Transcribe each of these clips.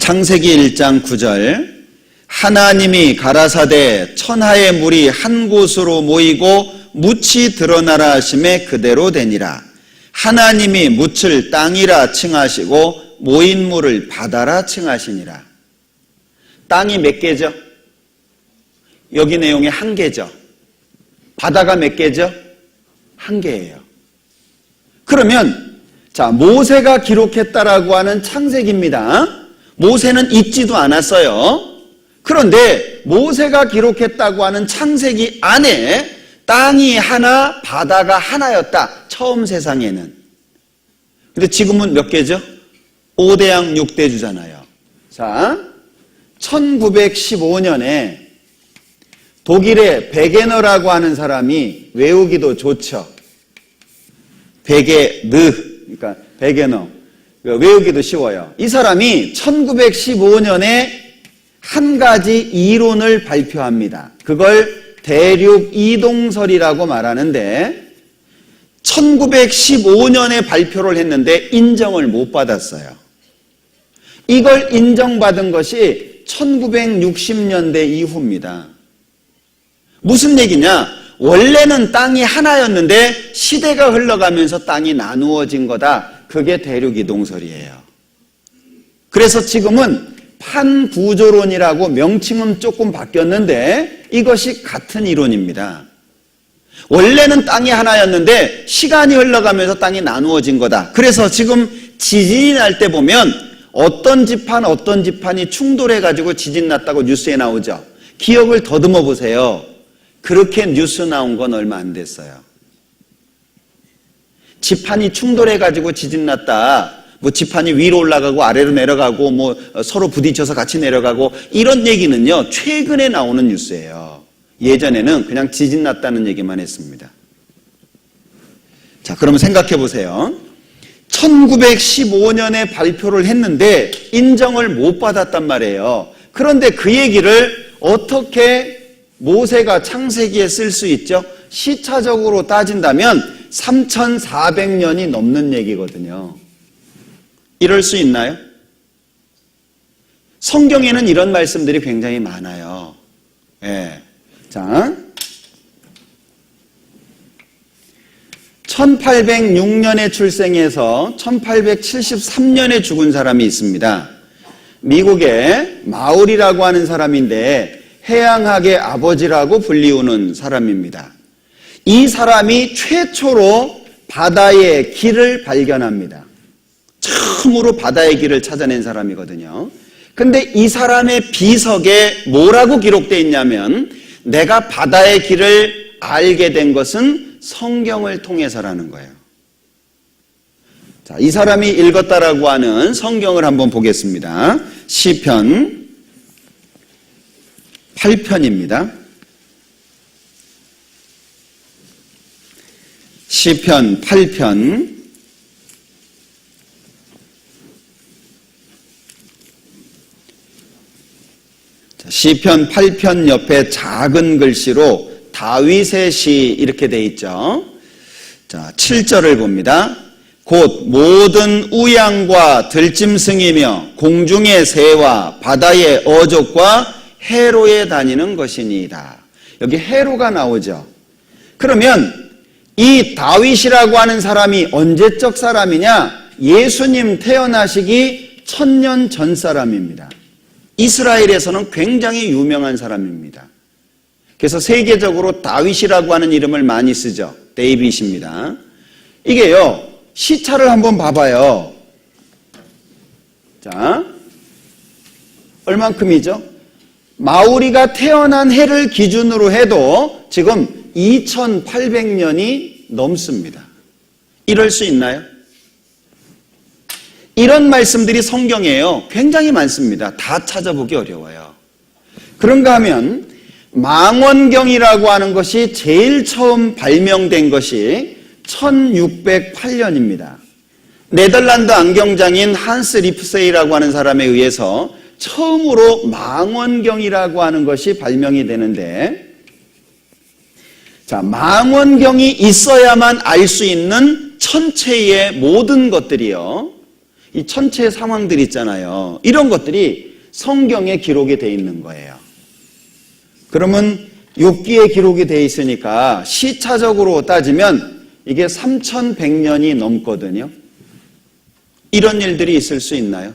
창세기 1장 9절 하나님이 가라사대 천하의 물이 한 곳으로 모이고 묻이 드러나라 하심에 그대로 되니라. 하나님이 묻을 땅이라 칭하시고 모인 물을 바다라 칭하시니라. 땅이 몇 개죠? 여기 내용에 한 개죠. 바다가 몇 개죠? 한 개예요. 그러면 자, 모세가 기록했다라고 하는 창세기입니다. 모세는 있지도 않았어요. 그런데 모세가 기록했다고 하는 창세기 안에 땅이 하나, 바다가 하나였다. 처음 세상에는. 근데 지금은 몇 개죠? 5대양 6대주잖아요. 자, 1915년에 독일의 베게너라고 하는 사람이 외우기도 좋죠. 베게느, 그러니까 베게너. 외우기도 쉬워요. 이 사람이 1915년에 한 가지 이론을 발표합니다. 그걸 대륙 이동설이라고 말하는데 1915년에 발표를 했는데 인정을 못 받았어요. 이걸 인정받은 것이 1960년대 이후입니다. 무슨 얘기냐? 원래는 땅이 하나였는데 시대가 흘러가면서 땅이 나누어진 거다. 그게 대륙 이동설이에요. 그래서 지금은 판구조론이라고 명칭은 조금 바뀌었는데 이것이 같은 이론입니다. 원래는 땅이 하나였는데 시간이 흘러가면서 땅이 나누어진 거다. 그래서 지금 지진이 날 때 보면 어떤 지판이 충돌해가지고 지진 났다고 뉴스에 나오죠. 기억을 더듬어 보세요. 그렇게 뉴스 나온 건 얼마 안 됐어요. 지판이 충돌해가지고 지진 났다. 뭐 지판이 위로 올라가고 아래로 내려가고 뭐 서로 부딪혀서 같이 내려가고 이런 얘기는요 최근에 나오는 뉴스예요. 예전에는 그냥 지진 났다는 얘기만 했습니다. 자, 그러면 생각해 보세요. 1915년에 발표를 했는데 인정을 못 받았단 말이에요. 그런데 그 얘기를 어떻게 모세가 창세기에 쓸 수 있죠? 시차적으로 따진다면 3400년이 넘는 얘기거든요. 이럴 수 있나요? 성경에는 이런 말씀들이 굉장히 많아요. 예. 자, 1806년에 출생해서 1873년에 죽은 사람이 있습니다. 미국의 마울이라고 하는 사람인데 해양학의 아버지라고 불리우는 사람입니다. 이 사람이 최초로 바다의 길을 발견합니다. 처음으로 바다의 길을 찾아낸 사람이거든요. 근데 이 사람의 비석에 뭐라고 기록되어 있냐면 내가 바다의 길을 알게 된 것은 성경을 통해서라는 거예요. 자, 이 사람이 읽었다라고 하는 성경을 한번 보겠습니다. 시편 8편입니다. 시편 8편 시편 8편 옆에 작은 글씨로 다윗의 시 이렇게 돼 있죠. 자, 7절을 봅니다. 곧 모든 우양과 들짐승이며 공중의 새와 바다의 어족과 해로에 다니는 것이니이다. 여기 해로가 나오죠. 그러면 이 다윗이라고 하는 사람이 언제적 사람이냐? 예수님 태어나시기 1000년 전 사람입니다. 이스라엘에서는 굉장히 유명한 사람입니다. 그래서 세계적으로 다윗이라고 하는 이름을 많이 쓰죠. 데이빗입니다. 이게요, 시차를 한번 봐봐요. 자, 얼만큼이죠? 마우리가 태어난 해를 기준으로 해도 지금 2800년이 넘습니다. 이럴 수 있나요? 이런 말씀들이 성경에요. 굉장히 많습니다. 다 찾아보기 어려워요. 그런가 하면 망원경이라고 하는 것이 제일 처음 발명된 것이 1608년입니다. 네덜란드 안경장인 한스 리프세이라고 하는 사람에 의해서 처음으로 망원경이라고 하는 것이 발명이 되는데, 자, 망원경이 있어야만 알 수 있는 천체의 모든 것들이요, 이 천체 상황들 있잖아요. 이런 것들이 성경에 기록이 되어 있는 거예요. 그러면 욥기에 기록이 되어 있으니까 시차적으로 따지면 이게 3100년이 넘거든요. 이런 일들이 있을 수 있나요?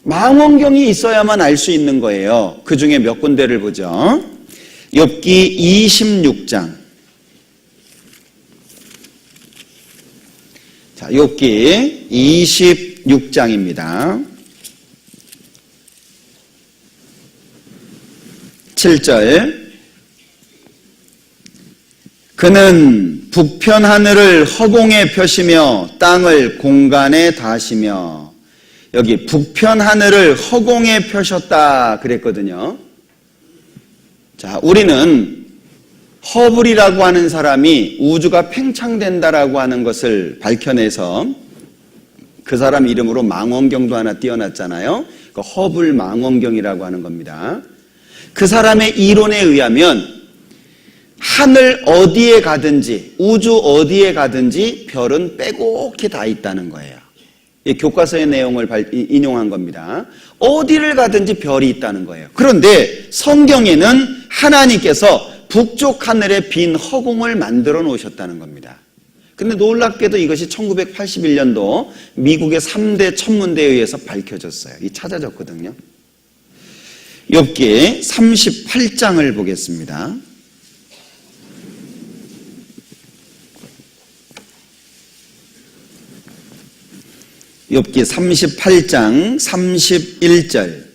망원경이 있어야만 알 수 있는 거예요. 그 중에 몇 군데를 보죠. 욥기 26장. 자, 욥기 26장입니다. 7절. 그는 북편 하늘을 허공에 펴시며 땅을 공간에 다시며. 여기 북편 하늘을 허공에 펴셨다 그랬거든요. 자, 우리는 허블이라고 하는 사람이 우주가 팽창된다라고 하는 것을 밝혀내서 그 사람 이름으로 망원경도 하나 띄워놨잖아요. 그 허블 망원경이라고 하는 겁니다. 그 사람의 이론에 의하면 하늘 어디에 가든지 우주 어디에 가든지 별은 빼곡히 다 있다는 거예요. 이 교과서의 내용을 인용한 겁니다. 어디를 가든지 별이 있다는 거예요. 그런데 성경에는 하나님께서 북쪽 하늘에 빈 허공을 만들어 놓으셨다는 겁니다. 근데 놀랍게도 이것이 1981년도 미국의 3대 천문대에 의해서 밝혀졌어요. 이 찾아졌거든요. 욥기 38장을 보겠습니다. 욥기 38장 31절.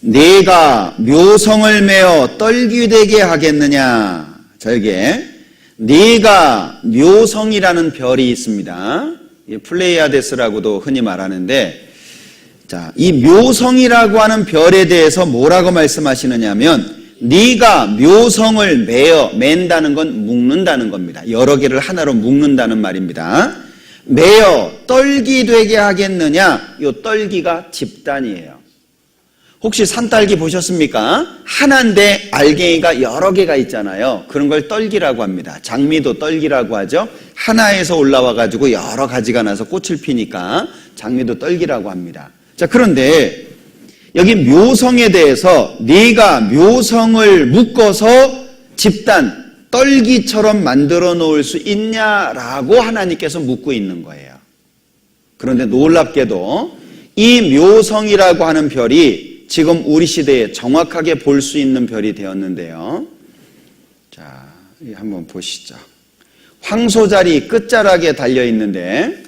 네가 묘성을 메어 떨기되게 하겠느냐. 자, 여기에 네가 묘성이라는 별이 있습니다. 플레이아데스라고도 흔히 말하는데, 자, 이 묘성이라고 하는 별에 대해서 뭐라고 말씀하시느냐 하면 네가 묘성을 맨다는 건 묶는다는 겁니다. 여러 개를 하나로 묶는다는 말입니다. 매어 떨기 되게 하겠느냐? 이 떨기가 집단이에요. 혹시 산딸기 보셨습니까? 하나인데 알갱이가 여러 개가 있잖아요. 그런 걸 떨기라고 합니다. 장미도 떨기라고 하죠. 하나에서 올라와 가지고 여러 가지가 나서 꽃을 피니까 장미도 떨기라고 합니다. 자, 그런데 여기 묘성에 대해서 네가 묘성을 묶어서 집단, 떨기처럼 만들어 놓을 수 있냐라고 하나님께서 묻고 있는 거예요. 그런데 놀랍게도 이 묘성이라고 하는 별이 지금 우리 시대에 정확하게 볼 수 있는 별이 되었는데요. 자, 한번 보시죠. 황소자리 끝자락에 달려 있는데,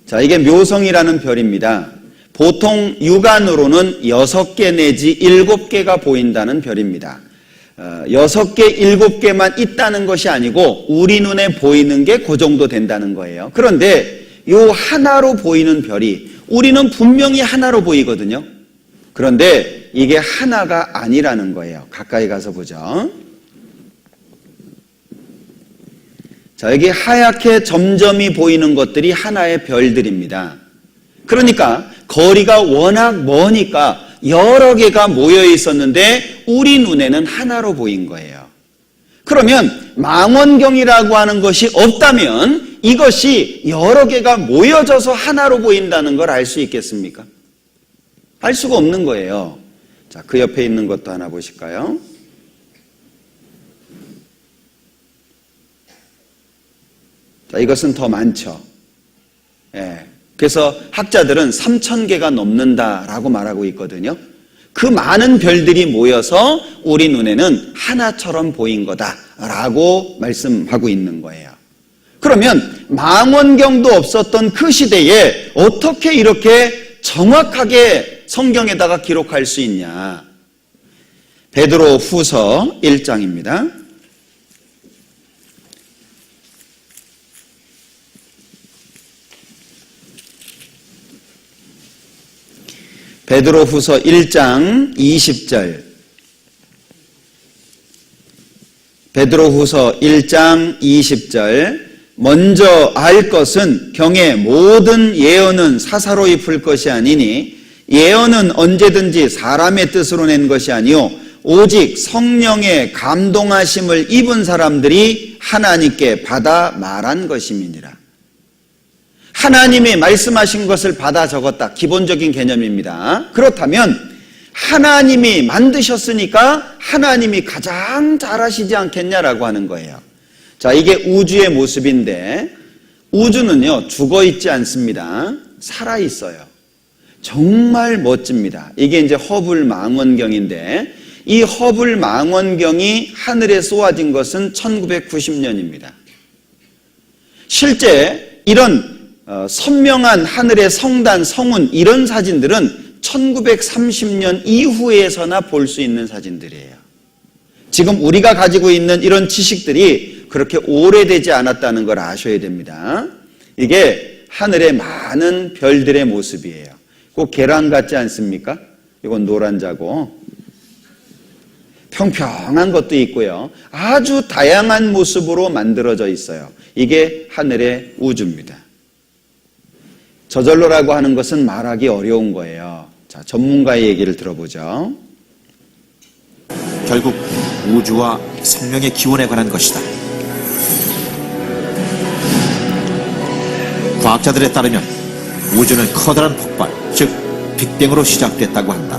자, 이게 묘성이라는 별입니다. 보통 육안으로는 6개 내지 7개가 보인다는 별입니다. 6개, 7개만 있다는 것이 아니고 우리 눈에 보이는 게 그 정도 된다는 거예요. 그런데 요 하나로 보이는 별이 우리는 분명히 하나로 보이거든요. 그런데 이게 하나가 아니라는 거예요. 가까이 가서 보죠. 자, 여기 하얗게 점점이 보이는 것들이 하나의 별들입니다. 그러니까 거리가 워낙 머니까 여러 개가 모여 있었는데 우리 눈에는 하나로 보인 거예요. 그러면 망원경이라고 하는 것이 없다면 이것이 여러 개가 모여져서 하나로 보인다는 걸 알 수 있겠습니까? 알 수가 없는 거예요. 자, 그 옆에 있는 것도 하나 보실까요? 자, 이것은 더 많죠. 예. 그래서 학자들은 3,000개가 넘는다라고 말하고 있거든요. 그 많은 별들이 모여서 우리 눈에는 하나처럼 보인 거다라고 말씀하고 있는 거예요. 그러면 망원경도 없었던 그 시대에 어떻게 이렇게 정확하게 성경에다가 기록할 수 있냐? 베드로 후서 1장입니다. 베드로 후서 1장 20절. 베드로 후서 1장 20절. 먼저 알 것은 경의 모든 예언은 사사로이 풀 것이 아니니 예언은 언제든지 사람의 뜻으로 낸 것이 아니요 오직 성령의 감동하심을 입은 사람들이 하나님께 받아 말한 것임이니라. 하나님이 말씀하신 것을 받아 적었다. 기본적인 개념입니다. 그렇다면 하나님이 만드셨으니까 하나님이 가장 잘하시지 않겠냐라고 하는 거예요. 자, 이게 우주의 모습인데 우주는요, 죽어 있지 않습니다. 살아 있어요. 정말 멋집니다. 이게 이제 허블 망원경인데 이 허블 망원경이 하늘에 쏘아진 것은 1990년입니다. 실제 이런 선명한 하늘의 성단, 성운 이런 사진들은 1930년 이후에서나 볼 수 있는 사진들이에요. 지금 우리가 가지고 있는 이런 지식들이 그렇게 오래되지 않았다는 걸 아셔야 됩니다. 이게 하늘의 많은 별들의 모습이에요. 꼭 계란 같지 않습니까? 이건 노란자고 평평한 것도 있고요. 아주 다양한 모습으로 만들어져 있어요. 이게 하늘의 우주입니다. 저절로라고 하는 것은 말하기 어려운 거예요. 자, 전문가의 얘기를 들어보죠. 결국 우주와 생명의 기원에 관한 것이다. 과학자들에 따르면 우주는 커다란 폭발, 즉 빅뱅으로 시작됐다고 한다.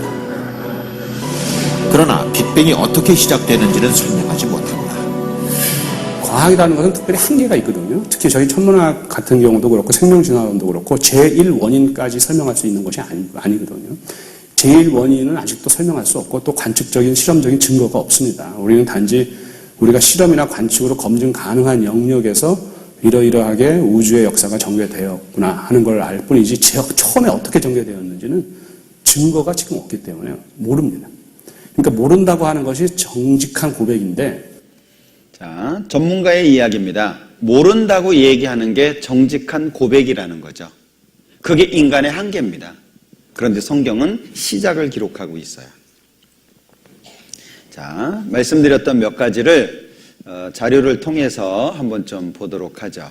그러나 빅뱅이 어떻게 시작되는지는 설명하지 못한다. 과학이라는 것은 특별히 한계가 있거든요. 특히 저희 천문학 같은 경우도 그렇고 생명진화론도 그렇고 제1원인까지 설명할 수 있는 것이 아니거든요. 제1원인은 아직도 설명할 수 없고 또 관측적인 실험적인 증거가 없습니다. 우리는 단지 우리가 실험이나 관측으로 검증 가능한 영역에서 이러이러하게 우주의 역사가 전개되었구나 하는 걸 알 뿐이지 처음에 어떻게 전개되었는지는 증거가 지금 없기 때문에 모릅니다. 그러니까 모른다고 하는 것이 정직한 고백인데, 자, 전문가의 이야기입니다. 모른다고 얘기하는 게 정직한 고백이라는 거죠. 그게 인간의 한계입니다. 그런데 성경은 시작을 기록하고 있어요. 자, 말씀드렸던 몇 가지를 자료를 통해서 한번 좀 보도록 하죠.